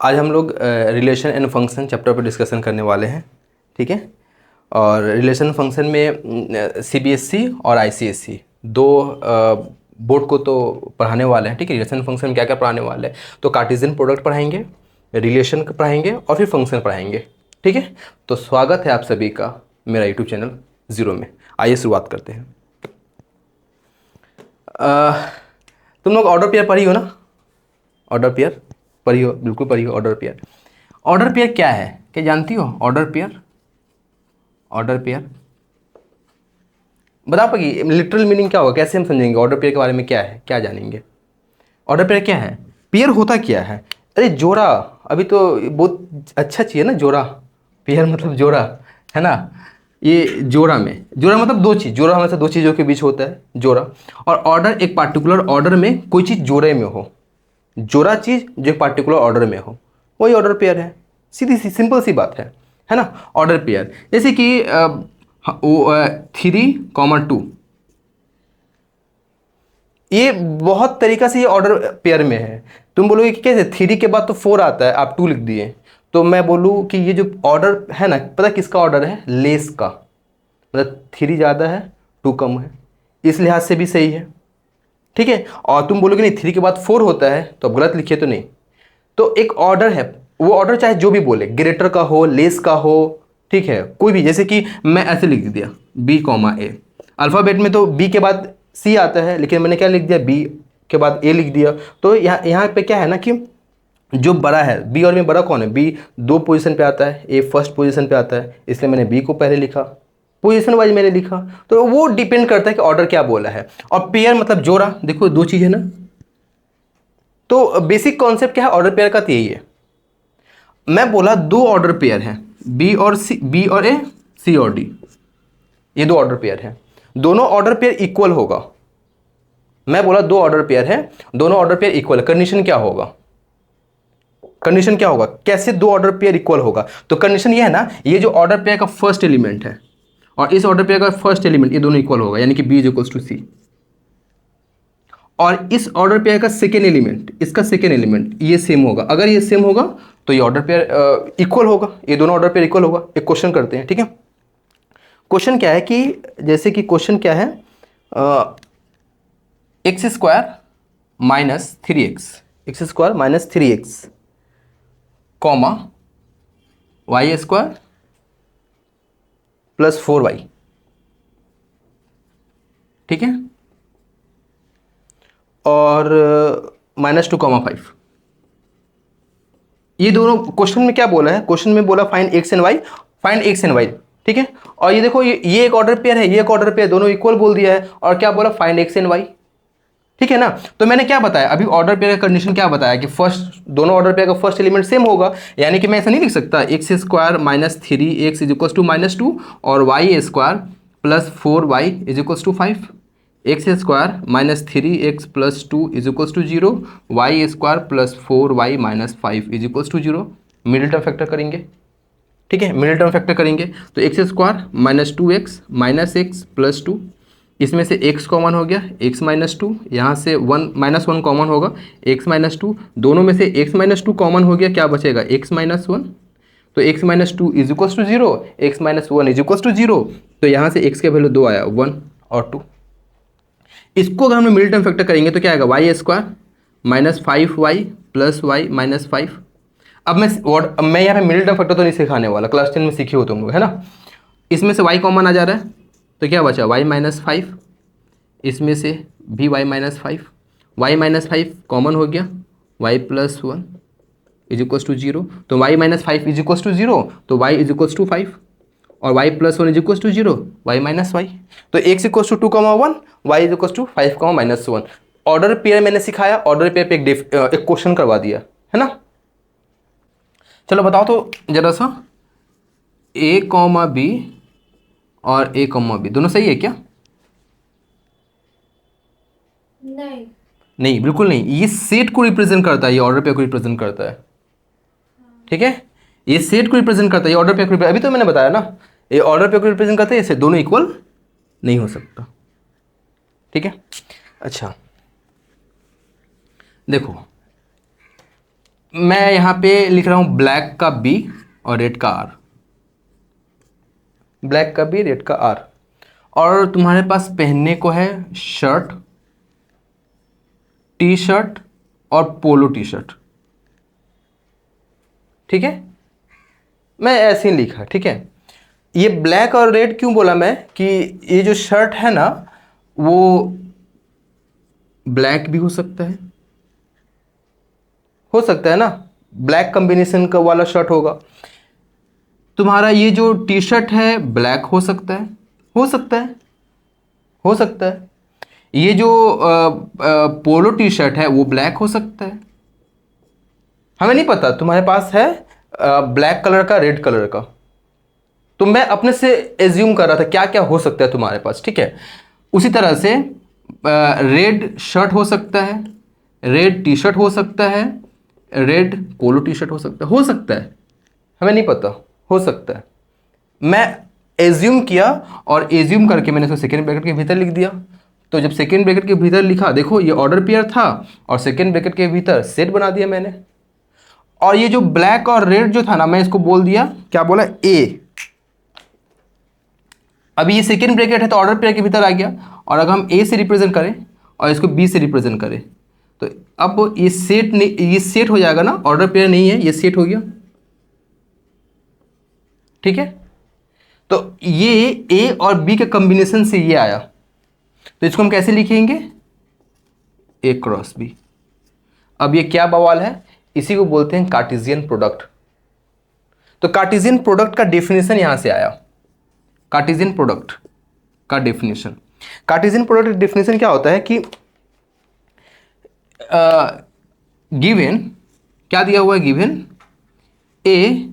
आज हम लोग रिलेशन एंड फंक्शन चैप्टर पर डिस्कशन करने वाले हैं, ठीक है। और रिलेशन फंक्शन में सीबीएसई और आईसीएसई दो बोर्ड को तो पढ़ाने वाले हैं, ठीक है। रिलेशन फंक्शन में क्या क्या पढ़ाने वाले हैं, तो कार्टेशियन प्रोडक्ट पढ़ाएंगे, रिलेशन पढ़ाएंगे और फिर फंक्शन पढ़ाएंगे, ठीक है। तो स्वागत है आप सभी का मेरा यूट्यूब चैनल ज़ीरो में। आइए शुरुआत करते हैं। तुम लोग ऑर्डर पेयर पढ़ी हो ना? ऑर्डर पेयर पढ़ी हो, बिल्कुल पढ़ी हो ऑर्डर पेयर। ऑर्डर पेयर क्या है, क्या जानती हो? ऑर्डर पेयर, ऑर्डर पेयर बता पाएगी लिटरल मीनिंग क्या होगा, कैसे हम समझेंगे ऑर्डर पेयर के बारे में? क्या है, क्या जानेंगे? ऑर्डर पेयर क्या है, पेयर होता क्या है? अरे जोड़ा, अभी तो बहुत अच्छा चीज़ है ना जोड़ा। पेयर मतलब जोड़ा, है ना। ये जोड़ा में, जोड़ा मतलब दो चीज़, जोड़ा हमेशा दो चीज़ों के बीच होता है जोड़ा। और ऑर्डर एक पार्टिकुलर ऑर्डर में कोई चीज़ जोड़े में हो, जोड़ा चीज़ जो एक पार्टिकुलर ऑर्डर में हो, वही ऑर्डर पेयर है। सीधी सी सिंपल सी बात है ना। ऑर्डर पेयर जैसे कि 3,2 ये बहुत तरीका से ये ऑर्डर पेयर में है। तुम बोलोगे कि कैसे 3 के बाद तो 4 आता है, आप 2 लिख दिए, तो मैं बोलूँ कि ये जो ऑर्डर है ना, पता किसका ऑर्डर है? लेस का, मतलब 3 ज़्यादा है 2 कम है, इस लिहाज से भी सही है, ठीक है। और तुम बोलोगे नहीं 3 के बाद 4 होता है, तो अब गलत लिखिए तो नहीं। तो एक ऑर्डर है, वो ऑर्डर चाहे जो भी बोले, ग्रेटर का हो, लेस का हो, ठीक है, कोई भी। जैसे कि मैं ऐसे लिख दिया बी कॉमा ए, अल्फ़ाबेट में तो बी के बाद सी आता है, लेकिन मैंने क्या लिख दिया, बी के बाद ए लिख दिया। तो यहाँ पे क्या है ना कि जो बड़ा है, बी और में बड़ा कौन है? बी 2 पोजीशन पे आता है, ए फर्स्ट पोजीशन पे आता है, इसलिए मैंने बी को पहले लिखा, पोजीशन वाइज मैंने लिखा। तो वो डिपेंड करता है कि ऑर्डर क्या बोला है। और पेयर मतलब जोड़ा, देखो दो चीज़ है ना। तो बेसिक कॉन्सेप्ट क्या है ऑर्डर पेयर का? तो यही है। मैं बोला दो ऑर्डर पेयर हैं, बी और सी, बी और ए, सी और डी, ये दो ऑर्डर पेयर हैं, दोनों ऑर्डर पेयर इक्वल होगा। मैं बोला दो ऑर्डर पेयर है, दोनों ऑर्डर पेयर इक्वल है, कंडीशन क्या होगा? कंडीशन क्या होगा, कैसे दो ऑर्डर पेयर इक्वल होगा? तो कंडीशन ये है ना, ये जो ऑर्डर पेयर का फर्स्ट एलिमेंट है और इस ऑर्डर पेयर का फर्स्ट एलिमेंट, ये दोनों इक्वल होगा, यानी कि बी इज इक्वल टू सी। और इस ऑर्डर पेयर का सेकेंड एलिमेंट, इसका सेकेंड एलिमेंट ये सेम होगा। अगर ये सेम होगा तो ये ऑर्डर पेयर इक्वल होगा, ये दोनों ऑर्डर पेयर इक्वल होगा। एक क्वेश्चन करते हैं, ठीक है। क्वेश्चन क्या है कि जैसे कि क्वेश्चन क्या है, X square minus 3x, X square minus 3x comma Y square plus 4y, ठीक है। और -2,5, ये दोनों क्वेश्चन में क्या बोला है? क्वेश्चन में बोला find X and Y, find X and Y, ठीक है। और ये देखो ये एक ऑर्डर पेयर है, ये एक ऑर्डर पेयर, दोनों इक्वल बोल दिया है। और क्या बोला? फाइंड एक्स एंड वाई, ठीक है ना। तो मैंने क्या बताया अभी, ऑर्डर पेयर का कंडीशन क्या बताया कि फर्स्ट, दोनों ऑर्डर पेयर का फर्स्ट एलिमेंट सेम होगा। यानी कि मैं ऐसा नहीं लिख सकता X square minus 3x is equal to -2 और Y square plus 4y is equal to 5। X square minus 3x plus 2 is equal to 0, Y square plus 4y minus 5 is equal to 0। Middle term factor करेंगे, ठीक है, middle term factor करेंगे। तो X square minus 2x minus x plus 2, इसमें से x common हो गया, x minus 2, यहाँ से 1 -1 कॉमन होगा, x माइनस 2, दोनों में से x माइनस 2 कॉमन हो गया, क्या बचेगा? x minus 1। तो x minus 2 is equal to 0, x minus 1 is equal to 0। तो यहाँ से x के वैल्यू 2 आया, 1 और 2। इसको अगर हम मिडिल टर्म फैक्टर करेंगे तो क्या आएगा? Y square minus 5y plus Y minus 5। अब मैं यहाँ पे मिडिल टर्म फैक्टर तो नहीं सिखाने वाला, क्लास 10 में सीखी हो तुम लोग, है ना। इसमें से y कॉमन आ जा रहा है, तो क्या बचा? y माइनस 5, इसमें से भी y minus 5, Y minus 5 common हो गया, y plus 1 is equal to 0। तो y minus 5 is equal to 0, तो y इज इक्वल टू 5 और y plus 1 is equal to 0, y minus y। तो x equal to 2,1, y is equal to 5,-1। Order pair मैंने सिखाया, order pair पे एक question करवा दिया, है ना। चलो बताओ तो जरा सा, a कॉमा बी और a कॉमा बी दोनों सही है क्या? नहीं, बिल्कुल नहीं। ये सेट को रिप्रेजेंट करता है, ये ऑर्डर पेयर को रिप्रेजेंट करता है, ठीक है। ये सेट को रिप्रेजेंट करता है, ये ऑर्डर पेयर को, अभी तो मैंने बताया ना, ये ऑर्डर पेयर को रिप्रेजेंट करता है, इससे दोनों इक्वल नहीं हो सकता, ठीक है। अच्छा देखो, मैं यहाँ पे लिख रहा हूँ ब्लैक का बी और रेड का आर, ब्लैक का बी रेड का आर। और तुम्हारे पास पहनने को है शर्ट, टी शर्ट और पोलो टी शर्ट, ठीक है, मैं ऐसे ही लिखा, ठीक है। ये ब्लैक और रेड क्यों बोला मैं कि ये जो शर्ट है ना वो ब्लैक भी हो सकता है ना, ब्लैक कॉम्बिनेशन का वाला शर्ट होगा। तुम्हारा ये जो टी शर्ट है ब्लैक हो सकता है, हो सकता है, हो सकता है। ये जो पोलो टी शर्ट है वो ब्लैक हो सकता है, हमें नहीं पता। तुम्हारे पास है ब्लैक कलर का, रेड कलर का, तो मैं अपने से एज्यूम कर रहा था क्या क्या हो सकता है तुम्हारे पास, ठीक है। उसी तरह से रेड शर्ट हो सकता है, रेड टी शर्ट हो सकता है, रेड पोलो टी शर्ट हो सकता है, हमें नहीं पता, हो सकता है। मैं एज्यूम किया और एज्यूम करके मैंने इसको सेकेंड ब्रैकेट के भीतर लिख दिया। तो जब सेकेंड ब्रैकेट के भीतर लिखा, देखो ये ऑर्डर पेयर था और सेकेंड ब्रैकेट के भीतर सेट बना दिया मैंने। और ये जो ब्लैक और रेड जो था ना, मैं इसको बोल दिया, क्या बोला, ए। अभी ये सेकेंड ब्रैकेट है तो ऑर्डर पेयर के भीतर आ गया। और अगर हम ए से रिप्रेजेंट करें और इसको बी से रिप्रेजेंट करें तो अब ये सेट नहीं, ये सेट हो जाएगा ना, ऑर्डर पेयर नहीं है, ये सेट हो गया, ठीक है। तो ये ए और बी के कॉम्बिनेशन से ये आया, तो इसको हम कैसे लिखेंगे, ए क्रॉस बी। अब ये क्या बवाल है, इसी को बोलते हैं कार्टेशियन प्रोडक्ट। तो कार्टेशियन प्रोडक्ट का डेफिनेशन यहां से आया, कार्टेशियन प्रोडक्ट का डेफिनेशन। कार्टेशियन प्रोडक्ट का डेफिनेशन क्या होता है कि गिवन, क्या दिया हुआ है, given A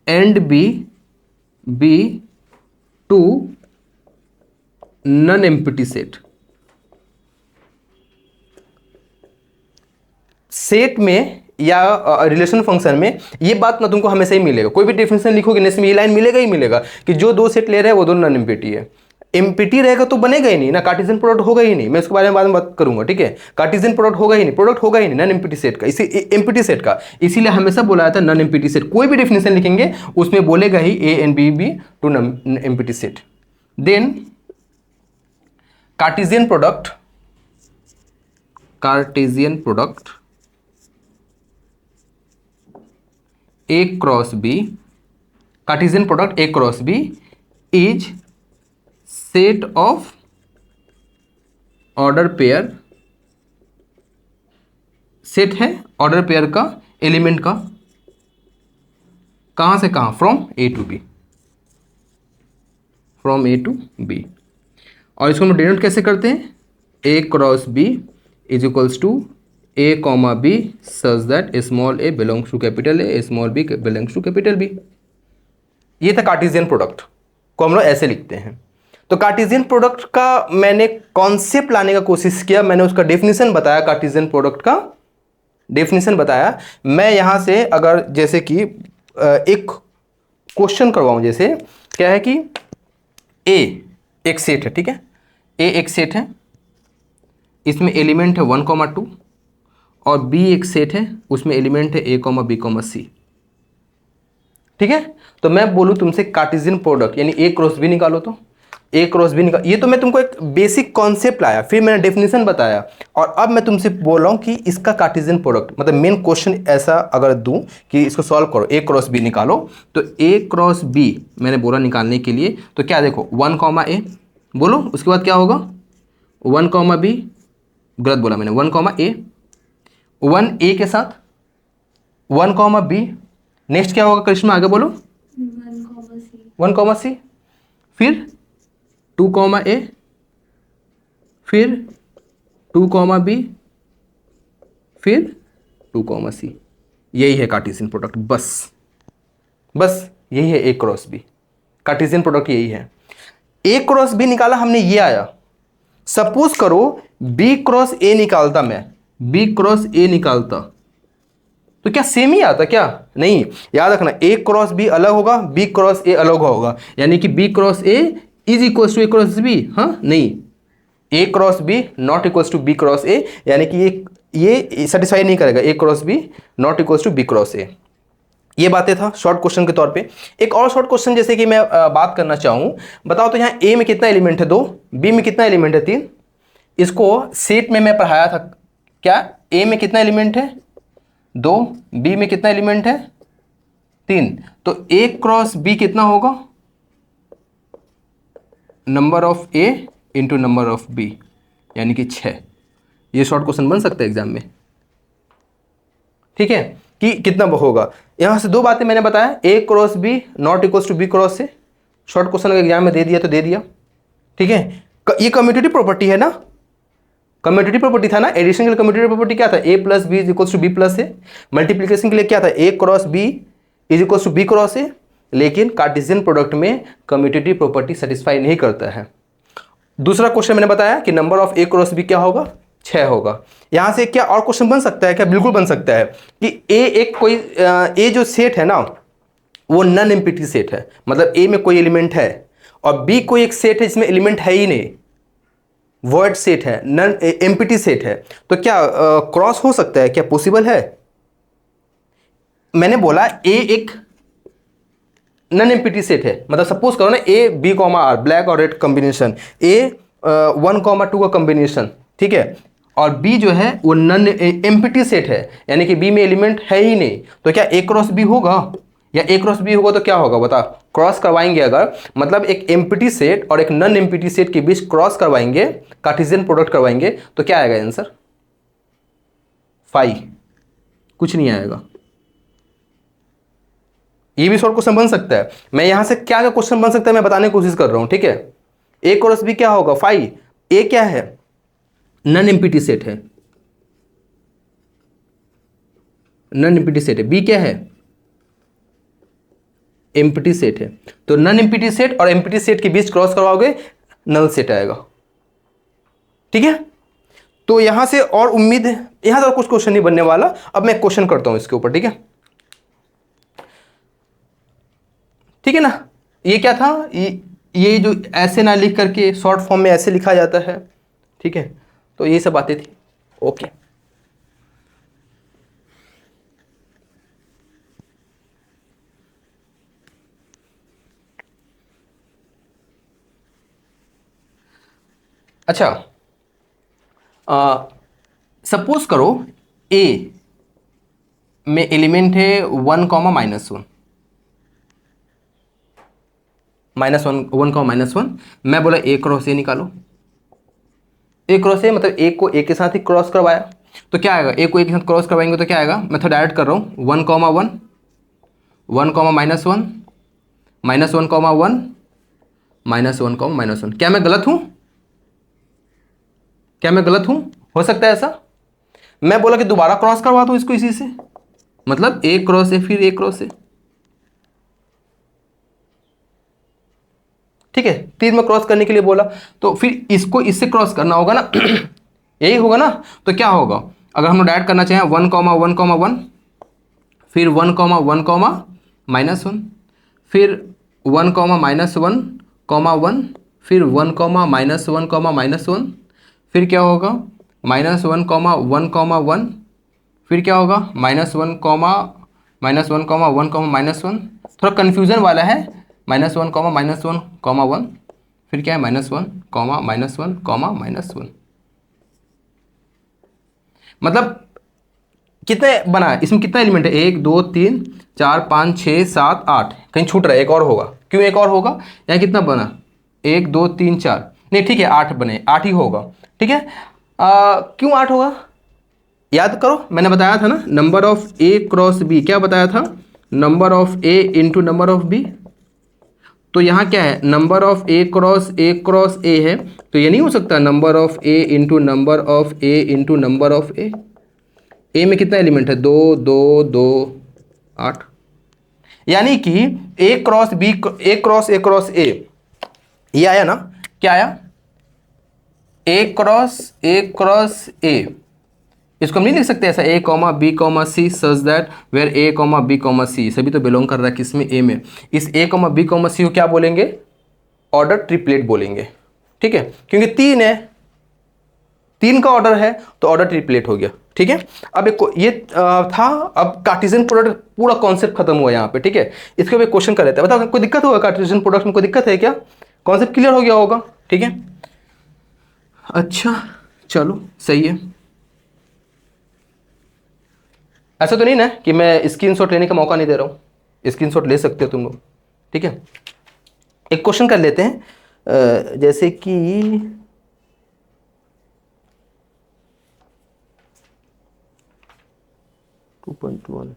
and B two non empty set. Set में या रिलेशन फंक्शन में ये बात ना तुमको हमेशा ही मिलेगा, कोई भी डेफिनेशन लिखोगे ना इसमें ये लाइन मिलेगा ही मिलेगा कि जो दो सेट ले रहे हैं वो दोनों नॉन एम्प्टी है। एम्प्टी रहेगा तो बनेगा ही नहीं ना, कार्टेशियन प्रोडक्ट होगा ही नहीं। मैं इसके बारे में बाद में बात करूंगा, ठीक है। कार्टेशियन प्रोडक्ट होगा ही नहीं, प्रोडक्ट होगा ही नहीं नॉन एम्प्टी सेट का, इसी एम्प्टी सेट का। इसीलिए हमेशा बोला जाता है नॉन एम्प्टी सेट। कोई भी डेफिनेशन लिखेंगे उसमें बोलेगा ही A and B two non empty set. Then Cartesian product A cross B, Cartesian product A cross B is set of order pair, set है ऑर्डर पेयर का एलिमेंट का, कहां से कहां, from A to B, from A to B। और इसको हम denote कैसे करते हैं, A cross B is equals to A comma B such that small a belongs to capital A, small b belongs to capital B। ये था Cartesian product को हम लोग ऐसे लिखते हैं। तो कार्टेशियन प्रोडक्ट का मैंने कॉन्सेप्ट लाने का कोशिश किया, मैंने उसका डेफिनेशन बताया, कार्टेशियन प्रोडक्ट का डेफिनेशन बताया। मैं यहां से अगर जैसे कि एक क्वेश्चन करवाऊं, जैसे क्या है कि A एक सेट है, ठीक है, A एक सेट है, इसमें एलिमेंट है 1,2 और B एक सेट है, उसमें एलिमेंट है A, B, C, ठीक है। तो मैं बोलूं तुमसे कार्टेशियन प्रोडक्ट यानी A क्रॉस B निकालो, तो A क्रॉस B निकाल, ये तो मैं तुमको एक बेसिक कॉन्सेप्ट लाया, फिर मैंने डेफिनेशन बताया, और अब मैं तुमसे बोल रहा हूं कि इसका कार्टेशियन प्रोडक्ट मतलब मेन क्वेश्चन ऐसा अगर दूं कि इसको सॉल्व करो, A क्रॉस B निकालो, तो A क्रॉस B मैंने बोला निकालने के लिए, तो क्या देखो 1, A बोलो, उसके बाद क्या होगा 1, B, गलत बोला मैंने, 1, A, 1A के साथ 1, B, नेक्स्ट क्या होगा करिश्मा, आगे बोलो 1, C, फिर 2, A, फिर 2, B, फिर 2, C। यही है कार्टेशियन प्रोडक्ट, बस यही है A cross B, Cartesian product यही है। A क्रॉस B निकाला हमने, ये आया। सपोज करो B क्रॉस A निकालता, मैं B क्रॉस A निकालता तो क्या सेम ही आता, क्या नहीं, याद रखना A क्रॉस B अलग होगा, B क्रॉस A अलग होगा, यानी कि B cross A is equals to A cross B, हाँ नहीं, A cross B not equals to B cross A, यानी कि ये ये सेटिस्फाई नहीं करेगा, A cross B not equals to B cross A. ये बातें था शॉर्ट क्वेश्चन के तौर पे। एक और शॉर्ट क्वेश्चन जैसे कि मैं बात करना चाहूँ, बताओ तो यहाँ ए में कितना एलिमेंट है 2, बी में कितना एलिमेंट है 3। इसको सेट में मैं पढ़ाया था, क्या ए में कितना एलिमेंट है 2, बी में कितना एलिमेंट है 3, तो ए क्रॉस बी कितना होगा, number of A into number of B, यानी कि 6। ये शॉर्ट क्वेश्चन बन सकता है एग्जाम में, ठीक है, कि कितना होगा। यहां से 2 बातें मैंने बताया, A cross B not equals to B cross A. Short question अगर एग्जाम में दे दिया तो दे दिया, ठीक है। ये कम्यूटेटिव प्रॉपर्टी है ना, कम्यूटेटिव प्रॉपर्टी था ना, एडिशन के लिए कम्यूटेटिव प्रॉपर्टी क्या था, A plus B is equals to B plus A. Multiplication के लिए क्या था, A cross B is equals to B cross A. लेकिन कार्टेशियन प्रोडक्ट में कम्यूटेटिव प्रॉपर्टी सेटिस्फाई नहीं करता है। दूसरा क्वेश्चन मैंने बताया कि number of A cross B क्या होगा, 6 होगा। यहां से क्या और क्वेश्चन बन सकता है क्या, बिल्कुल बन सकता है कि ए एक कोई ए जो सेट है ना वो नॉन एम्प्टी सेट है, मतलब ए में कोई एलिमेंट है, और बी कोई एक सेट है जिसमें एलिमेंट है ही नहीं, वॉइड सेट है, नॉन एम्प्टी सेट है। तो क्या क्रॉस हो सकता है, क्या पॉसिबल है। मैंने बोला ए एक नॉन एम्प्टी सेट है, मतलब सपोज करो ना A B comma R, black और रेड कॉम्बिनेशन, ए 1,2 का कॉम्बिनेशन, ठीक है, और बी जो है वो नॉन एम्प्टी सेट है, यानी कि बी में एलिमेंट है ही नहीं। तो क्या ए क्रॉस बी होगा, या ए क्रॉस बी होगा तो क्या होगा बता, क्रॉस करवाएंगे अगर, मतलब एक एम्प्टी सेट और एक नॉन एम्प्टी सेट के बीच क्रॉस करवाएंगे, कार्टेशियन प्रोडक्ट करवाएंगे, तो क्या आएगा आंसर, 5, कुछ नहीं आएगा। ये भी शॉर्ट क्वेश्चन बन सकता है। मैं यहां से क्या क्या क्वेश्चन बन सकता है मैं बताने की कोशिश कर रहा हूं, ठीक है। ए क्रॉस बी क्या होगा 5, ए क्या है, नॉन एम्प्टी सेट है, नॉन एम्प्टी सेट है, बी क्या है, एम्प्टी सेट है। तो नॉन एम्प्टी सेट और एम्प्टी सेट के बीच क्रॉस करवाओगे, नल सेट आएगा, ठीक है। तो यहां से और उम्मीद है, यहां से कुछ क्वेश्चन नहीं बनने वाला। अब मैं क्वेश्चन करता हूं इसके ऊपर, ठीक है, ठीक है ना। ये क्या था, ये जो ऐसे ना लिख करके शॉर्ट फॉर्म में ऐसे लिखा जाता है, ठीक है, तो ये सब बातें थी, ओके। अच्छा, सपोज करो ए में एलिमेंट है 1, -1, -1, मैं बोला ए क्रॉस ए निकालो। ए क्रॉस ए मतलब ए को ए के साथ ही क्रॉस करवाया, तो क्या आएगा, ए को ए के साथ क्रॉस करवाएंगे तो क्या आएगा, मैं थोड़ा ऐड कर रहा हूँ, 1, 1, 1, -1, -1, -1, -1। क्या मैं गलत हूँ, क्या मैं गलत हूँ, हो सकता है ऐसा। मैं बोला कि दोबारा क्रॉस करवा दो इसको इसी से, मतलब ए क्रॉस ए फिर ए क्रॉस ए, ठीक है, 3 में क्रॉस करने के लिए बोला, तो फिर इसको इससे क्रॉस करना होगा ना यही होगा ना। तो क्या होगा, अगर हम लोग ऐड करना चाहें 1, 1, 1, फिर 1, 1, -1, फिर 1, -1, 1, फिर 1, -1, -1, फिर क्या होगा -1, 1, 1, फिर क्या होगा -1, -1, -1, थोड़ा कन्फ्यूजन वाला है, -1, -1, फिर क्या है -1, -1, मतलब कितने बना है इसमें, कितना एलिमेंट है, 1, 2, 3, 4, 5, 6, 7, 8, कहीं छूट रहा है, एक और होगा, क्यों एक और होगा, यहाँ कितना बना 1, 2, 3, 4, नहीं ठीक है 8 बने, 8 ही होगा, ठीक है। क्यों 8 होगा, याद करो मैंने बताया था ना, number of A cross B, क्या बताया था, number of A into number of B. तो यहाँ क्या है, number of A cross A है, तो ये नहीं हो सकता number of A into number of A into number of A. A में कितना एलिमेंट है, 2, 2, 2, 8, यानी कि A cross B, A cross A, ये आया ना, क्या आया, ए क्रॉस ए। इसको हम नहीं लिख सकते ऐसा, A comma B comma C such that where A comma B comma C सभी तो बिलोंग कर रहा है किसमें, ए में। इस ए कॉमा बी कॉमा सी को क्या बोलेंगे, ऑर्डर ट्रिपलेट बोलेंगे, ठीक है, क्योंकि 3 है, 3 का ऑर्डर है तो ऑर्डर ट्रिपलेट हो गया, ठीक है। अब एक ये था, अब कार्टेशियन प्रोडक्ट पूरा कॉन्सेप्ट खत्म हुआ यहाँ पे, ठीक है। इसके ऊपर क्वेश्चन कर लेते हैं, बताओ कोई दिक्कत होगा कार्टेशियन प्रोडक्ट में, कोई दिक्कत है क्या? कॉन्सेप्ट क्लियर हो गया होगा, ठीक है। अच्छा चलो सही है। ऐसा तो नहीं ना कि मैं स्क्रीनशॉट लेने का मौका नहीं दे रहा हूँ, स्क्रीनशॉट ले सकते हो तुम लोग, ठीक है। एक क्वेश्चन कर लेते हैं, जैसे कि टू पॉइंट वन,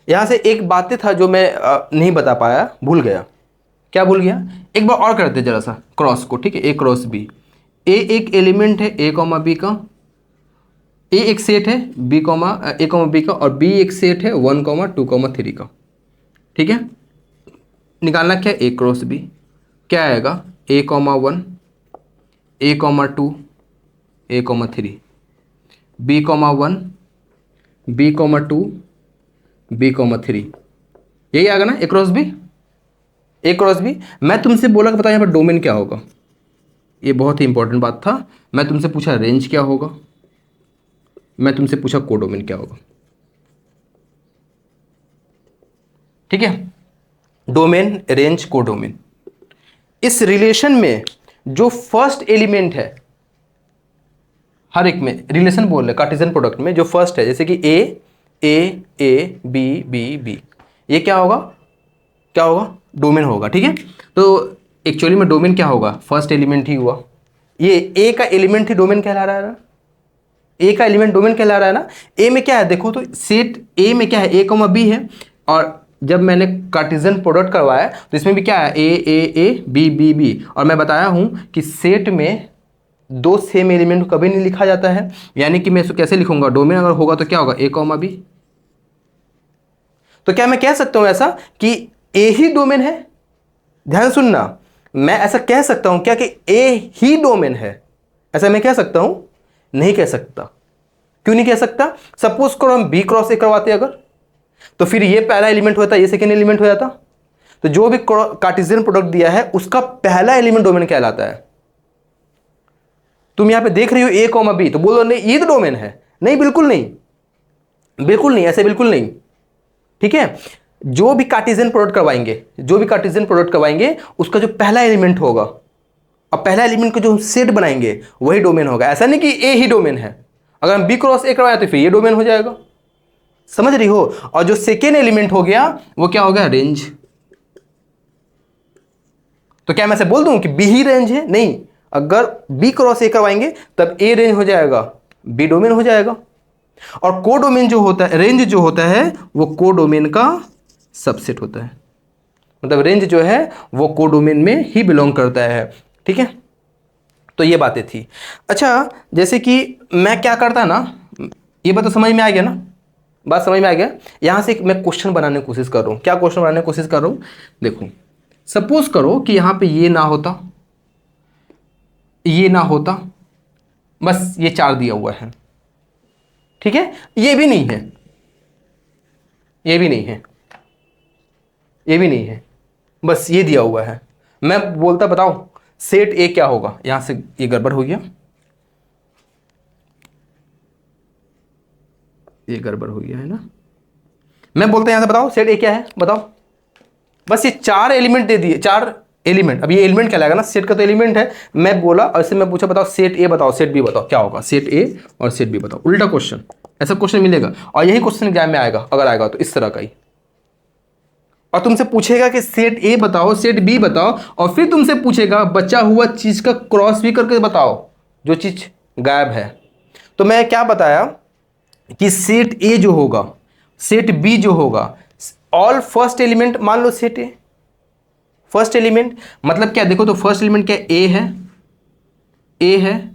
यहां से एक बातें था जो मैं नहीं बता पाया, भूल गया। क्या भूल गया? एक बार और करते जरा सा क्रॉस को, ठीक है। ए क्रॉस बी, ए एक एलिमेंट है ए कॉमा बी का, ए एक सेट है बी कॉमा ए कॉमा बी का, और बी एक सेट है 1 कॉमा 2 कॉमा 3 का, ठीक है। निकालना क्या? A cross B. क्या आएगा? A comma 1, A comma 2, A comma 3, B comma 1, B comma 2, B comma 3, यही आएगा ना A cross B. A cross B. मैं तुमसे बोला कि बताओ यहाँ पर डोमेन क्या होगा, ये बहुत ही इंपॉर्टेंट बात था। मैं तुमसे पूछा रेंज क्या होगा, मैं तुमसे पूछा कोडोमेन क्या होगा, ठीक है। डोमेन, रेंज, कोडोमेन, इस रिलेशन में जो फर्स्ट एलिमेंट है, हर एक में रिलेशन बोल रहे कार्टेशियन प्रोडक्ट में जो फर्स्ट है, जैसे कि ए बी बी बी, ये क्या होगा? क्या होगा? डोमेन होगा, ठीक है। तो एक्चुअली में डोमेन क्या होगा? फर्स्ट एलिमेंट ही हुआ, ये ए का एलिमेंट ही डोमेन कहला रहा है ना, ए का एलिमेंट डोमेन कहला रहा है ना। ए में क्या है देखो तो, सेट ए में क्या है? ए कॉमा बी है, और जब मैंने कार्टेशियन प्रोडक्ट करवाया तो इसमें भी क्या है? A B B B. और मैं बताया हूं कि सेट में दो सेम एलिमेंट कभी नहीं लिखा जाता है, यानी कि मैं इसको कैसे लिखूंगा? डोमेन अगर होगा तो क्या होगा? ए कॉमा बी। तो क्या मैं कह सकता हूं ऐसा कि ए ही डोमेन है? ध्यान सुनना, मैं ऐसा कह सकता हूं क्या कि ए ही डोमेन है? ऐसा मैं कह सकता हूं? नहीं कह सकता। क्यों नहीं कह सकता? सपोज करो हम बी क्रॉस ए करवाते अगर, तो फिर ये पहला एलिमेंट होता, ये सेकेंड एलिमेंट हो जाता। तो जो भी कार्टेशियन प्रोडक्ट दिया है उसका पहला एलिमेंट डोमेन कहलाता है। तुम यहां पे देख रही हो ए कॉमा बी, तो बोलो नहीं ये तो डोमेन है। नहीं, बिल्कुल नहीं, बिल्कुल नहीं, ऐसे बिल्कुल नहीं, ठीक है। जो भी कार्टेशियन प्रोडक्ट करवाएंगे, जो भी कार्टेशियन प्रोडक्ट करवाएंगे, उसका जो पहला एलिमेंट होगा और पहला एलिमेंट को जो हम सेट बनाएंगे वही डोमेन होगा। ऐसा नहीं कि ए ही डोमेन है, अगर हम बी क्रॉस ए करवाए तो फिर ये डोमेन हो जाएगा, समझ रही हो। और जो सेकेंड एलिमेंट हो गया वो क्या हो गया? रेंज। तो क्या मैं ऐसे बोल दूं कि बी ही रेंज है? नहीं, अगर बी क्रॉस ए करवाएंगे तब ए रेंज हो जाएगा, बी डोमेन हो जाएगा। और कोडोमेन जो होता है, रेंज जो होता है वो कोडोमेन का सबसेट होता है, मतलब रेंज जो है वो कोडोमेन में ही बिलोंग करता है, ठीक है। तो ये बातें थी। अच्छा, जैसे कि मैं क्या करता ना, ये बात तो समझ में आ गया ना, बात समझ में आ गया। यहां से मैं क्वेश्चन बनाने की कोशिश कर रहा हूं। क्या क्वेश्चन बनाने की कोशिश कर रहा हूं? देखो, सपोज करो कि यहां पे ये ना होता, ये ना होता, बस ये 4 दिया हुआ है, ठीक है। ये भी नहीं है, ये भी नहीं है, ये भी नहीं है, बस ये दिया हुआ है। मैं बोलता बताओ सेट ए क्या होगा? यहां से ये गड़बड़ हो गया, ये गड़बड़ हो गया है ना। मैं बोलता यहां से बताओ सेट ए क्या है, बताओ। बस ये 4 एलिमेंट दे दिए, 4 एलिमेंट। अब ये एलिमेंट कहलाएगा ना, सेट का तो एलिमेंट है। मैं बोला और इससे मैं पूछा बताओ सेट ए बताओ, सेट बी बताओ, क्या होगा? सेट ए और सेट बी बताओ, उल्टा क्वेश्चन, ऐसा क्वेश्चन मिलेगा। और यही क्वेश्चन एग्जाम में आएगा, अगर आएगा तो इस तरह का ही। और तुमसे पूछेगा कि सेट ए बताओ, सेट बी बताओ, और फिर तुमसे पूछेगा बचा हुआ चीज का क्रॉस भी करके बताओ, जो चीज गायब है। तो मैं क्या बताया कि सेट ए जो होगा, सेट बी जो होगा, ऑल फर्स्ट एलिमेंट मान लो सेट ए। फर्स्ट एलिमेंट मतलब क्या? देखो तो फर्स्ट एलिमेंट क्या? ए है, ए है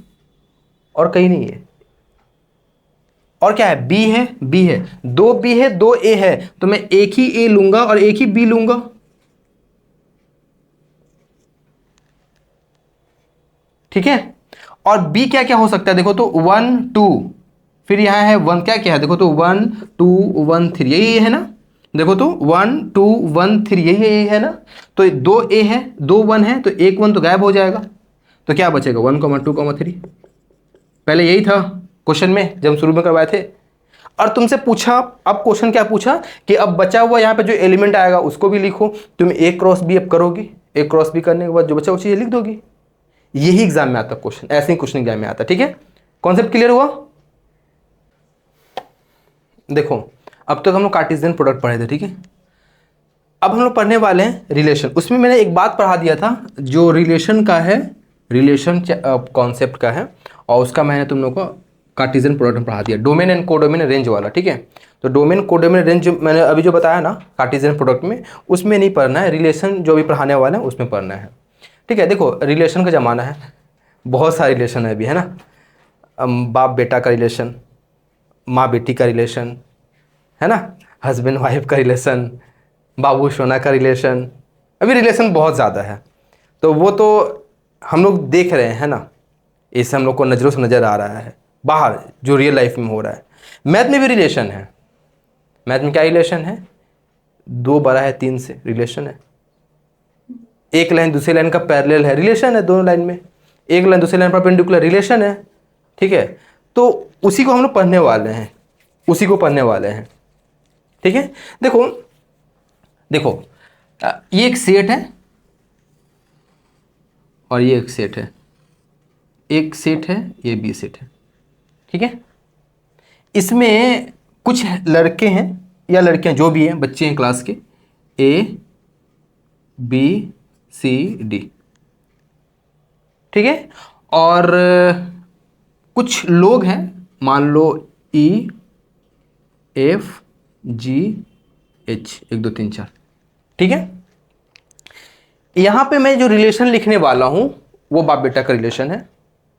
और कहीं नहीं है। और क्या है? बी है, बी है, 2 बी है, 2 ए है, तो मैं एक ही ए लूंगा और एक ही बी लूंगा, ठीक है। और बी क्या क्या हो सकता है? देखो तो 1 2, फिर यहां है 1, क्या क्या है? देखो तो 1 2 1 3, यही है ना। देखो तो 1 2 1 3 यही है ना, तो 2 ए है 2 1 है, तो एक 1 तो गायब हो जाएगा, तो क्या बचेगा 1 2 3। पहले यही था क्वेश्चन में जब हम शुरू में करवाए थे। और तुमसे पूछा, अब क्वेश्चन क्या पूछा कि अब बचा हुआ यहाँ पे जो एलिमेंट आएगा उसको भी लिखो। तुम ए क्रॉस बी अब करोगी, ए क्रॉस बी करने के बाद जो बचा वो चीज़ लिख दोगी। यही एग्जाम में आता क्वेश्चन, ऐसे ही क्वेश्चन एग्जाम में आता। ठीक है, कॉन्सेप्ट क्लियर हुआ। देखो अब तक हम लोग कार्टेशियन प्रोडक्ट पढ़े थे, ठीक है। अब हम लोग पढ़ने वाले हैं रिलेशन। उसमें मैंने एक बात पढ़ा दिया था जो रिलेशन का है, रिलेशन कॉन्सेप्ट का है, और उसका मैंने तुम लोग को कार्टेशियन प्रोडक्ट में पढ़ा दिया, डोमेन एंड कोडोमेन रेंज वाला। ठीक है, तो डोमेन कोडोमेन रेंज मैंने अभी जो बताया ना कार्टेशियन प्रोडक्ट में, उसमें नहीं पढ़ना है, रिलेशन जो भी पढ़ाने वाले हैं उसमें पढ़ना है। ठीक है, देखो रिलेशन का ज़माना है, बहुत सारे रिलेशन है अभी, है ना। बाप बेटा का रिलेशन, माँ बेटी का रिलेशन, है ना, हस्बैंड वाइफ का रिलेशन, बाबू सोना का रिलेशन, अभी रिलेशन बहुत ज़्यादा है। तो वो तो हम लोग देख रहे हैं, है ना, इससे हम लोग को नज़रों से नज़र आ रहा है बाहर जो रियल लाइफ में हो रहा है। मैथ में भी रिलेशन है। मैथ में क्या रिलेशन है, 2 बड़ा है 3 से रिलेशन है। एक लाइन दूसरी लाइन का पैरेलल है, रिलेशन है दोनों लाइन में। एक लाइन दूसरी लाइन परपेंडिकुलर, रिलेशन है। ठीक है, तो उसी को हम लोग पढ़ने वाले हैं, उसी को पढ़ने वाले हैं। ठीक है, देखो देखो ये एक सेट है और ये एक सेट है, एक सेट है, ये बी सेट है। ठीक है, इसमें कुछ लड़के हैं या लड़कियां जो भी हैं, बच्चे हैं क्लास के, ए बी सी डी। ठीक है, और कुछ लोग हैं, मान लो ई एफ जी एच 1 2 3 4। ठीक है, यहां पे मैं जो रिलेशन लिखने वाला हूं वो बाप बेटा का रिलेशन है।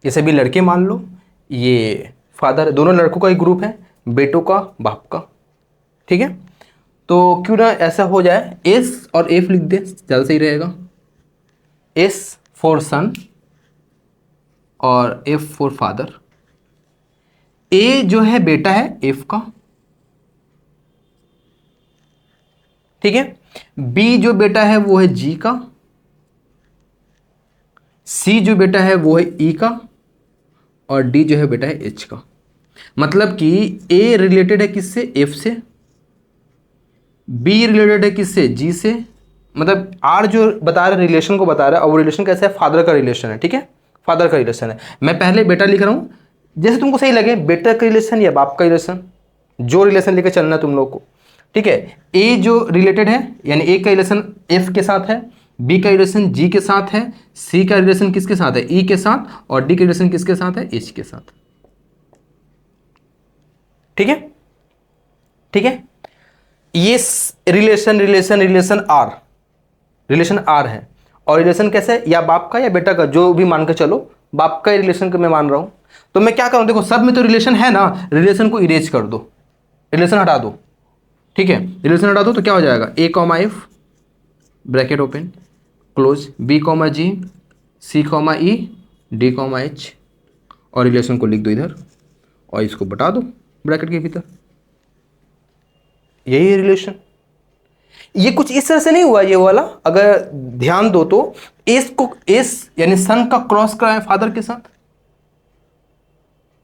ये सभी लड़के मान लो, ये फादर, दोनों लड़कों का एक ग्रुप है, बेटों का बाप का। ठीक है, तो क्यों ना ऐसा हो जाए, एस और एफ लिख दे, ज़्यादा सही रहेगा। एस फॉर सन और एफ फॉर फादर। ए जो है बेटा है एफ का, ठीक है। बी जो बेटा है वो है जी का, सी जो बेटा है वो है ई का, और डी जो है बेटा है एच का। मतलब कि ए रिलेटेड है किससे, एफ से, बी रिलेटेड है किससे, जी से। मतलब आर जो बता रहा है रिलेशन को बता रहा है, और वो रिलेशन कैसा है, फादर का रिलेशन है। ठीक है, फादर का रिलेशन है। मैं पहले बेटा लिख रहा हूं, जैसे तुमको सही लगे, बेटा का रिलेशन या बाप का रिलेशन, जो रिलेशन लेकर चलना है तुम लोग को। ठीक है, ए जो रिलेटेड है, यानी ए का रिलेशन एफ के साथ है, बी का रिलेशन जी के साथ है, सी का रिलेशन किसके साथ है, ई के साथ, और डी का रिलेशन किसके साथ है, एच के साथ। ठीक है, ठीक है, ये relation relation relation R, relation R है। और रिलेशन कैसे है, या बाप का या बेटा का, जो भी मान के चलो, बाप का रिलेशन का मैं मान रहा हूं। तो मैं क्या करूं, देखो सब में तो रिलेशन है ना, रिलेशन को इरेज कर दो, रिलेशन हटा दो। ठीक है, रिलेशन हटा दो तो क्या हो जाएगा, A comma F bracket open close, B comma G, C comma E, D comma H, और रिलेशन को लिख दो इधर और इसको बता दो ब्रैकेट के भीतर। यही है रिलेशन। ये कुछ इस तरह से नहीं हुआ ये वाला, अगर ध्यान दो तो एस को, एस यानी सन का क्रॉस कराए फादर के साथ,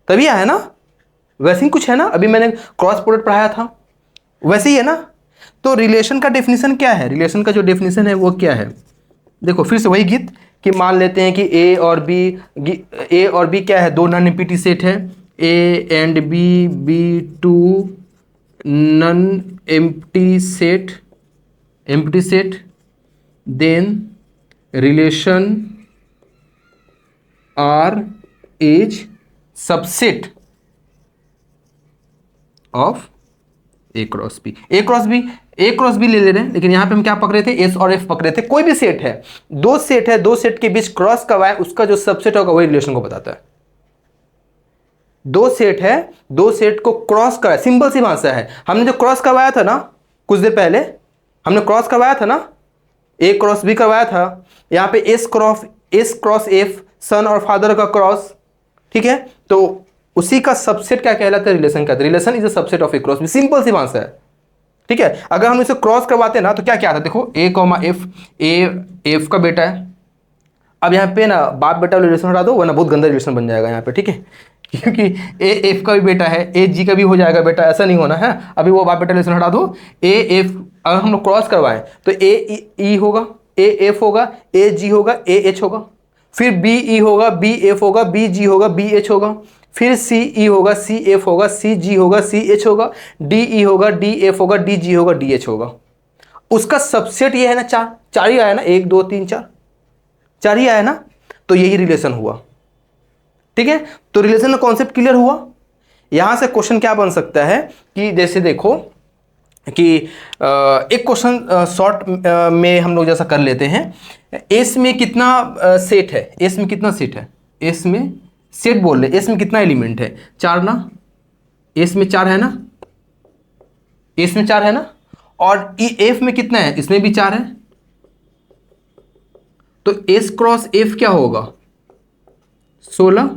तभी आया ना। वैसे ही कुछ है ना, अभी मैंने क्रॉस प्रोडक्ट पढ़ाया था, वैसे ही है ना। तो रिलेशन का डेफिनेशन क्या है, रिलेशन का जो डेफिनेशन है वो क्या है, देखो फिर से वही गीत कि मान लेते हैं कि ए और बी क्या है, दो नॉन एम्प्टी सेट है, A and B, B two non empty set, then relation R is subset of A cross B. A cross B ले रहे हैं, लेकिन यहां पे हम क्या पकड़े थे, एस और एफ पकड़े थे। कोई भी सेट है, दो सेट के बीच क्रॉस करवाए, उसका जो सबसेट होगा वही रिलेशन को बताता है। दो सेट है, दो सेट को क्रॉस कराया, सिंपल सी भाषा है। हमने जो क्रॉस करवाया था ना कुछ देर पहले, हमने क्रॉस करवाया था ना, ए क्रॉस बी करवाया था, यहां पे एस क्रॉस एफ, सन और फादर का क्रॉस। ठीक है, तो उसी का सबसेट क्या कहलाता है, रिलेशन का। Relation is a subset of A cross B, simple सी भाषा है। ठीक है। अगर हम इसे क्रॉस करवाते ना तो क्या क्या आता है, देखो A comma F, A F का बेटा है। अब यहाँ पे ना बाप बेटा रिलेशन हटा दो वरना बहुत गंदा रिलेशन बन जाएगा यहाँ पे, ठीक है, क्योंकि ए एफ का भी बेटा है, ए जी का भी हो जाएगा बेटा, ऐसा नहीं होना है। अभी वो बाप बेटा रिलेशन हटा दो, ए एफ अगर हम लोग क्रॉस करवाएं तो ए ई होगा, ए एफ होगा, ए जी होगा, ए एच होगा, फिर बी ई होगा, बी एफ होगा, बी जी होगा, बी एच होगा, फिर सी ई होगा, सी एफ होगा, सी जी होगा, सी एच होगा, डी ई होगा, डी एफ होगा, डी जी होगा, डी एच होगा। उसका सबसेट ये है ना, चार, चार ही आया ना, 1 2 3 4, चार ही आया ना, तो यही रिलेशन हुआ। ठीक है, तो रिलेशन का कॉन्सेप्ट क्लियर हुआ। यहां से क्वेश्चन क्या बन सकता है कि जैसे देखो कि एक क्वेश्चन शॉर्ट में हम लोग जैसा कर लेते हैं, एस में कितना सेट है, एस में कितना सेट है, एस में सेट बोल रहे, एस में कितना एलिमेंट है, 4 ना, एस में 4 है ना, एस में 4 है ना, और एफ में कितना है, इसमें भी 4 है, तो एस क्रॉस एफ क्या होगा, 16।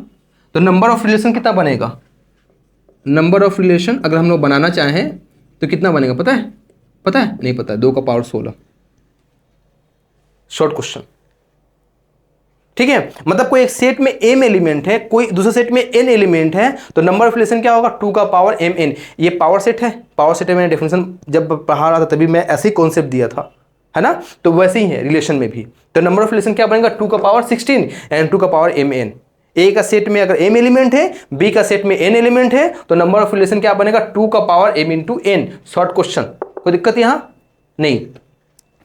तो नंबर ऑफ रिलेशन कितना बनेगा, नंबर ऑफ रिलेशन अगर हम लोग बनाना चाहें तो कितना बनेगा पता है, पता है नहीं पता है, 2 का पावर 16, शॉर्ट क्वेश्चन। ठीक है, मतलब कोई एक सेट में m एलिमेंट है, कोई दूसरे सेट में n एलिमेंट है, तो नंबर ऑफ रिलेशन क्या होगा, 2 का पावर mn। ये पावर सेट है, पावर सेट है, मैंने डेफिनेशन जब पढ़ा रहा था तभी मैं ऐसे ही कॉन्सेप्ट दिया था, है ना, तो वैसे ही है रिलेशन में भी। तो नंबर ऑफ रिलेशन क्या बनेगा, 2 का पावर 16 एंड 2 का पावर mn। ए का सेट में अगर m एलिमेंट है, बी का सेट में n एलिमेंट है, तो नंबर ऑफ रिलेशन क्या बनेगा, 2 का power m into n। Short question, कोई दिक्कत यहां नहीं।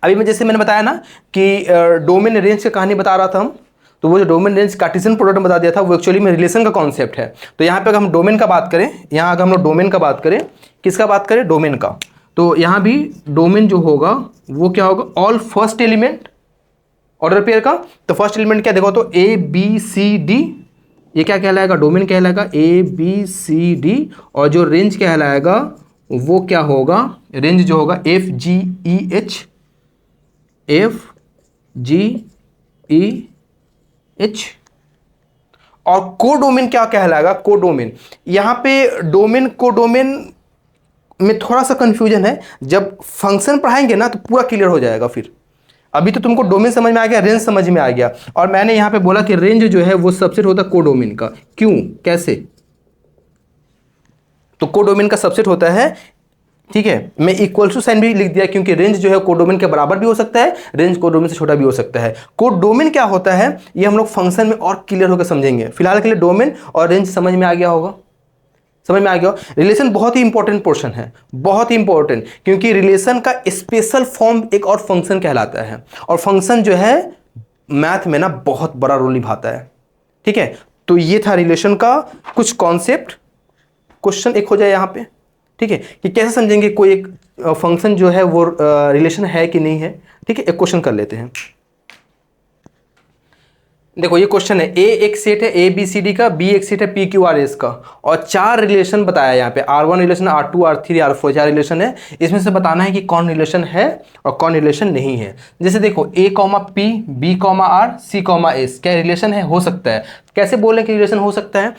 अभी मैं जैसे मैंने बताया ना कि डोमेन रेंज की कहानी बता रहा था हम, तो वो जो डोमेन रेंज कार्टेशियन प्रोडक्ट में बता दिया था, वो एक्चुअली में रिलेशन का कॉन्सेप्ट है। तो यहाँ पे अगर हम डोमेन का बात करें, यहाँ अगर हम लोग डोमेन का बात करें, किसका बात करें, डोमेन का, तो यहाँ भी डोमेन जो होगा वो क्या होगा, all first element order pair का। तो फर्स्ट एलिमेंट क्या देखो, तो ए बी सी डी, ये क्या कहलाएगा, डोमेन कहलाएगा, ए बी सी डी। और जो रेंज कहलाएगा वो क्या होगा, रेंज जो होगा F G E H, F G E H. और कोडोमेन क्या कहलाएगा, कोडोमेन। यहां पे डोमेन कोडोमेन में थोड़ा सा कंफ्यूजन है, जब फंक्शन पढ़ाएंगे ना तो पूरा क्लियर हो जाएगा। फिर अभी तो तुमको डोमेन समझ में आ गया, रेंज समझ में आ गया, और मैंने यहां पे बोला कि रेंज जो है वो सबसेट होता है कोडोमेन का। क्यों, कैसे, तो कोडोमेन का सबसेट होता है, ठीक है, मैं इक्वल टू साइन भी लिख दिया, क्योंकि रेंज जो है कोडोमेन के बराबर भी हो सकता है, रेंज कोडोमेन से छोटा भी हो सकता है। कोडोमेन क्या होता है ये हम लोग फंक्शन में और क्लियर होकर समझेंगे। फिलहाल के लिए डोमेन और रेंज समझ में आ गया होगा, समझ में आ गया। रिलेशन बहुत ही इंपॉर्टेंट पोर्शन है, बहुत ही इंपॉर्टेंट, क्योंकि रिलेशन का स्पेशल फॉर्म एक और फंक्शन कहलाता है, और फंक्शन जो है मैथ में ना बहुत बड़ा रोल निभाता है। ठीक है, तो ये था रिलेशन का कुछ कॉन्सेप्ट। क्वेश्चन एक हो जाए यहाँ पे, ठीक है, कि कैसे समझेंगे कोई एक फंक्शन जो है वो रिलेशन है कि नहीं है। ठीक है, एक क्वेश्चन कर लेते हैं। देखो ये क्वेश्चन है, ए एक सेट है ए बी सी डी का, बी एक सेट है पी क्यू आर एस का, और 4 रिलेशन बताया यहाँ पे, R1 relation, R2 R3 R4, 4 relation है। इसमें से बताना है कि कौन रिलेशन है और कौन रिलेशन नहीं है। जैसे देखो A comma P, B comma R, C comma S, क्या रिलेशन है, हो सकता है। कैसे बोले कि रिलेशन हो सकता है,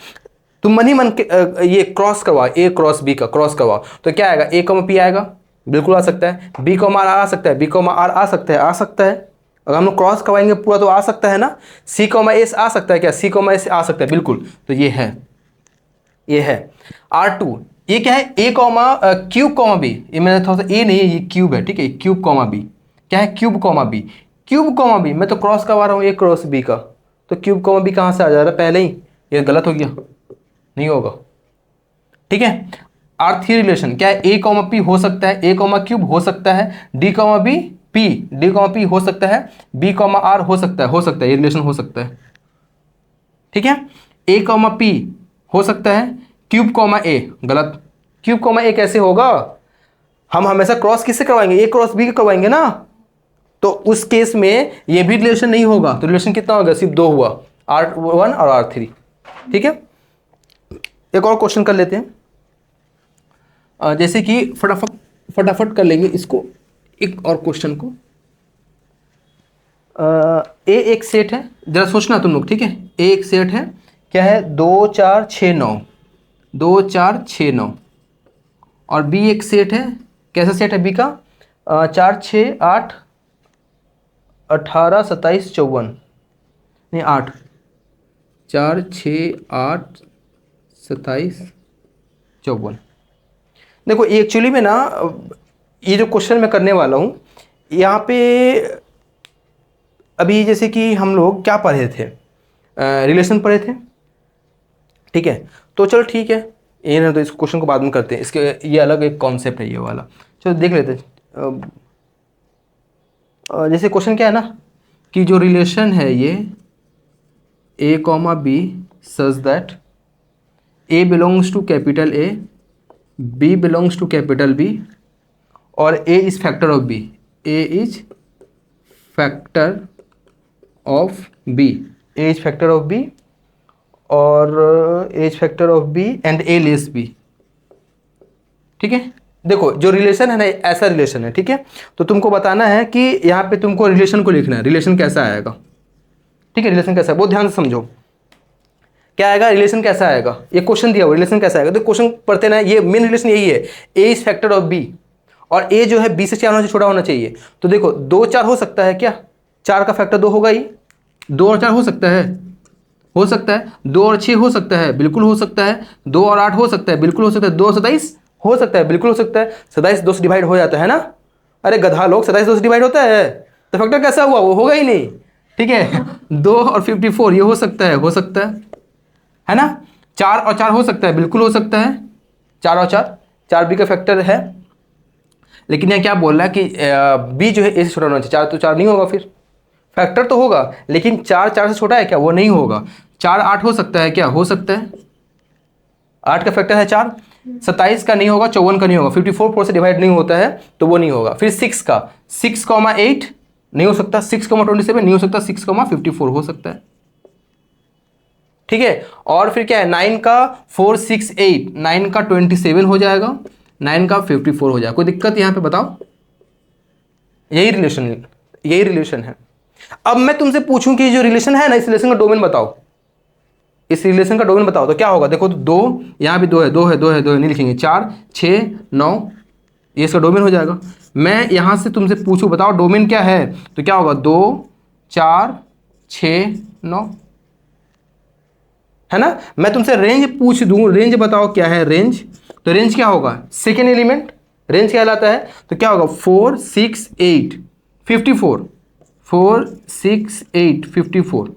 तुम मन ही मन के ये क्रॉस करवा, ए क्रॉस बी का क्रॉस करवा, तो क्या आएगा, ए कॉमा पी आएगा, बिल्कुल आ सकता है, बी कॉमा आर आ सकता है, बी कॉमा आर आ सकता है, आ सकता है, अगर हम लोग क्रॉस करवाएंगे पूरा तो आ सकता है ना। सी कॉमा एस आ सकता है क्या, सी कॉमा एस आ सकता है, बिल्कुल, तो ये है, ये है। R2 ये क्या है, ए कॉमा क्यूब कॉमा बी, ये मैंने थोड़ा सा ए नहीं है, ये क्यूब है, ठीक है, क्यूब कॉमा बी, क्या है, cube comma B, cube comma B, मैं तो क्रॉस करवा रहा हूँ ए क्रॉस बी का, तो क्यूब कॉमा बी कहाँ से आ जा रहा है पहले ही, ये गलत हो गया, नहीं होगा। ठीक है, R3 रिलेशन क्या है, ए कॉमा पी हो सकता है, ए कॉमा क्यूब हो सकता है, D comma B P, D comma P हो सकता है, बी कॉमा आर हो सकता है, हो सकता है, ये रिलेशन हो सकता है। ठीक है, ए कॉमा पी हो सकता है, क्यूब कॉमा ए गलत, क्यूब कॉमा ए कैसे होगा, हम हमेशा क्रॉस किससे करवाएंगे, ए क्रॉस बी करवाएंगे ना, तो उस केस में ये भी रिलेशन नहीं होगा। तो रिलेशन कितना होगा, सिर्फ 2 हुआ, R1 और R3। ठीक है, एक और क्वेश्चन कर लेते हैं, जैसे कि फटाफट कर लेंगे इसको, एक और क्वेश्चन को। ए एक सेट है, जरा सोचना तुम लोग, ठीक है, ए एक सेट है, क्या है, 2 4 6 9, 2 4 6 9, और बी एक सेट है कैसा सेट है बी का? 4 6 8 18 27 54, नहीं 8 4 6 8 27 54। देखो एक्चुअली में ना ये जो क्वेश्चन मैं करने वाला हूँ यहाँ पे अभी जैसे कि हम लोग क्या पढ़े थे, रिलेशन पढ़े थे, ठीक है। तो चलो ठीक है, ये ना तो इस क्वेश्चन को बाद में करते हैं, इसके ये अलग एक कॉन्सेप्ट है ये वाला। चलो देख लेते हैं। जैसे क्वेश्चन क्या है ना कि जो रिलेशन है ये a comma B such that a belongs to capital A, b belongs to capital B और a is factor of b, a is factor of b, a is factor of b और a is factor of b and a less b, ठीक है। देखो जो relation है ना ऐसा relation है, ठीक है। तो तुमको बताना है कि यहाँ पे तुमको रिलेशन को लिखना है, रिलेशन कैसा आएगा, ठीक है। रिलेशन कैसा है बहुत ध्यान से समझो, क्या आएगा रिलेशन कैसा आएगा, ये क्वेश्चन दिया हुआ रिलेशन कैसा आएगा। तो क्वेश्चन पढ़ते ना, ये मेन रिलेशन यही है, a is factor of b और a जो है b से 4 होना छोटा होना चाहिए। तो देखो 2 4 हो सकता है क्या, 4 का फैक्टर 2 होगा ही, 2 और 4 हो सकता है, हो सकता है 2 और 6 हो सकता है, बिल्कुल हो सकता है 2 और 8 हो सकता है, बिल्कुल हो सकता है 2 और 27 हो सकता है, बिल्कुल हो सकता है 27 2 से डिवाइड हो जाता है ना। अरे गधा लोग 27 2 से डिवाइड होता है तो फैक्टर कैसा हुआ, वो होगा ही नहीं, ठीक है। 2 और 54 ये हो सकता है ना। 4 और 4 हो सकता है, बिल्कुल हो सकता है 4 और 4 बी का फैक्टर है। लेकिन यहाँ क्या बोल रहा है कि बी जो है ए से छोटा होना चाहिए, 4 तो 4 नहीं होगा, फिर फैक्टर तो होगा लेकिन 4 4 से छोटा है क्या, वो नहीं होगा। 4 8 हो सकता है क्या, हो सकता है 8 का फैक्टर है 4, 27 का नहीं होगा, 54 का नहीं होगा, 54 4 से डिवाइड नहीं होता है तो वो नहीं होगा। फिर 6 का 6,8 नहीं हो सकता, 6,27 नहीं हो सकता, 6,54 हो सकता है, ठीक है। और फिर क्या है 9 का 4 6 8, 9 का 27 हो जाएगा, 9 का 54 हो जाएगा। कोई दिक्कत यहाँ पे बताओ, यही रिलेशन है। अब मैं तुमसे पूछूं कि जो रिलेशन है ना इस रिलेशन का डोमेन बताओ, इस रिलेशन का डोमेन बताओ, तो क्या होगा। देखो तो 2 यहाँ भी 2 है, 2 है, 2 है, 2 है, नहीं लिखेंगे, 4 6 9 ये इसका डोमेन हो जाएगा। मैं यहाँ से तुमसे पूछूं बताओ डोमेन क्या है, तो क्या होगा 2 4 6 9, है ना। मैं तुमसे रेंज पूछ दूं, रेंज बताओ क्या है रेंज, तो रेंज क्या होगा सेकेंड एलिमेंट, रेंज क्या कहलाता है, तो क्या होगा 4 6 8 54, 4 6 8 54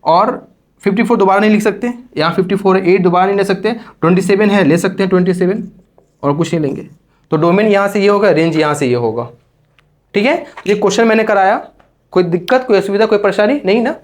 और 54 दोबारा नहीं लिख सकते, यहाँ 54 है 8 दोबारा नहीं ले सकते, 27 है ले सकते हैं 27 और कुछ नहीं लेंगे। तो डोमेन यहाँ से ये होगा, रेंज यहाँ से ये होगा, ठीक है। ये क्वेश्चन मैंने कराया, कोई दिक्कत कोई असुविधा कोई परेशानी नहीं ना।